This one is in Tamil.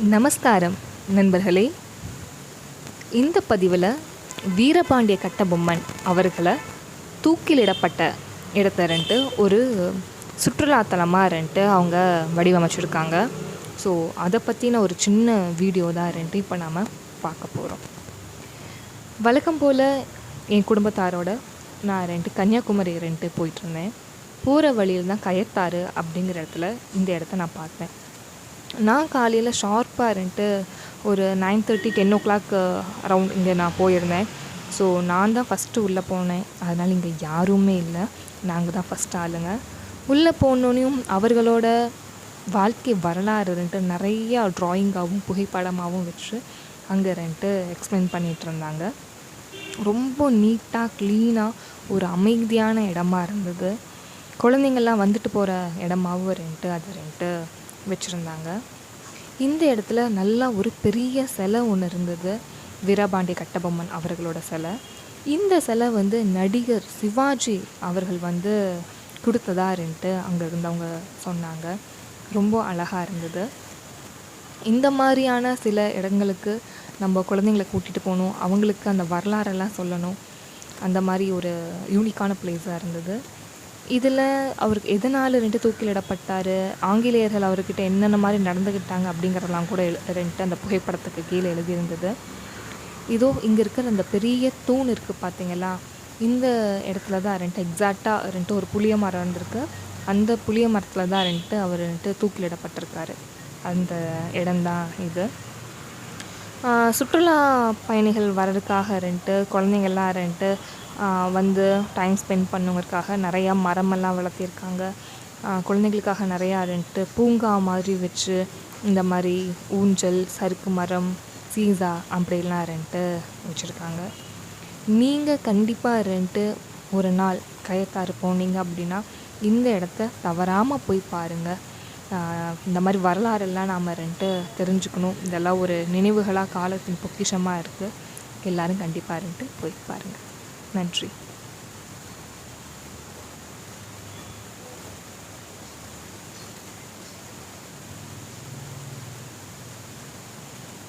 நமஸ்காரம் நண்பர்களே. இந்த பதிவில் வீரபாண்டிய கட்டபொம்மன் அவர்களை தூக்கிலிடப்பட்ட இடத்த ஒரு சுற்றுலாத்தலமாக அவங்க வடிவமைச்சிருக்காங்க. ஸோ அதை பற்றின ஒரு சின்ன வீடியோ தான் இப்போ நாம் பார்க்க போகிறோம். வழக்கம் போல் என் குடும்பத்தாரோட நான் கன்னியாகுமரி போயிட்டுருந்தேன். போகிற வழியில் தான் கயத்தாறு அப்படிங்கிற இடத்துல இந்த இடத்த நான் பார்த்தேன். நான் காலையில் ஷார்ப்பாக ஒரு 9:30 10 அரவுண்ட் இங்கே நான் போயிருந்தேன். ஸோ நான் தான் ஃபஸ்ட்டு உள்ளே போனேன். அதனால் இங்கே யாருமே இல்லை, நாங்கள் தான் ஃபஸ்ட் ஆளுங்க. உள்ளே போனோன்னையும் அவர்களோட வாழ்க்கை வரலாறு நிறையா ட்ராயிங்காகவும் புகைப்படமாகவும் வச்சு அங்கே எக்ஸ்பிளைன் பண்ணிகிட்டு இருந்தாங்க. ரொம்ப நீட்டாக க்ளீனாக ஒரு அமைதியான இடமா இருந்தது. குழந்தைங்கள்லாம் வந்துட்டு போகிற இடமாகவும் அது வச்சுருந்தாங்க. இந்த இடத்துல நல்லா ஒரு பெரிய சிலை ஒன்று இருந்தது, வீரபாண்டிய கட்டபொம்மன் அவர்களோட சிலை. இந்த சிலை நடிகர் சிவாஜி அவர்கள் கொடுத்ததா அங்கே இருந்தவங்க சொன்னாங்க. ரொம்ப அழகாக இருந்தது. இந்த மாதிரியான சில இடங்களுக்கு நம்ம குழந்தைங்களை கூட்டிகிட்டு போகணும், அவங்களுக்கு அந்த வரலாறெல்லாம் சொல்லணும். அந்த மாதிரி ஒரு யூனிக்கான பிளேஸாக இருந்தது. இதில் அவருக்கு எதனால் தூக்கிலிடப்பட்டார், ஆங்கிலேயர்கள் அவர்கிட்ட என்னென்ன மாதிரி நடந்துக்கிட்டாங்க அப்படிங்கிறதெல்லாம் கூட அந்த புகைப்படத்துக்கு கீழே எழுதியிருந்தது. இதோ இங்கே இருக்கிற அந்த பெரிய தூண் இருக்குது பார்த்தீங்களா, இந்த இடத்துல தான் எக்ஸாக்டாக ஒரு புளிய மரம் இருந்திருக்கு. அந்த புளிய மரத்தில் தான் அவர் தூக்கிலிடப்பட்டிருக்காரு. அந்த இடம்தான் இது. சுற்றுலா பயணிகள் வர்றதுக்காக குழந்தைங்கள்லாம் டைம் ஸ்பெண்ட் பண்ணுங்கிறதுக்காக நிறையா மரமெல்லாம் வளர்த்திருக்காங்க. குழந்தைங்களுக்காக நிறையா பூங்கா மாதிரி வச்சு இந்த மாதிரி ஊஞ்சல், சறுக்கு மரம், சீசா அப்படிலாம் வச்சுருக்காங்க. நீங்கள் கண்டிப்பாக ஒரு நாள் கயத்தாறு போனீங்க அப்படின்னா இந்த இடத்த தவறாமல் போய் பாருங்கள். இந்த மாதிரி வரலாறெல்லாம் நாம் தெரிஞ்சுக்கணும். இதெல்லாம் ஒரு நினைவுகளாக காலத்தின் பொக்கிஷமாக இருக்குது. எல்லோரும் கண்டிப்பாக போய் பாருங்கள். நன்றி.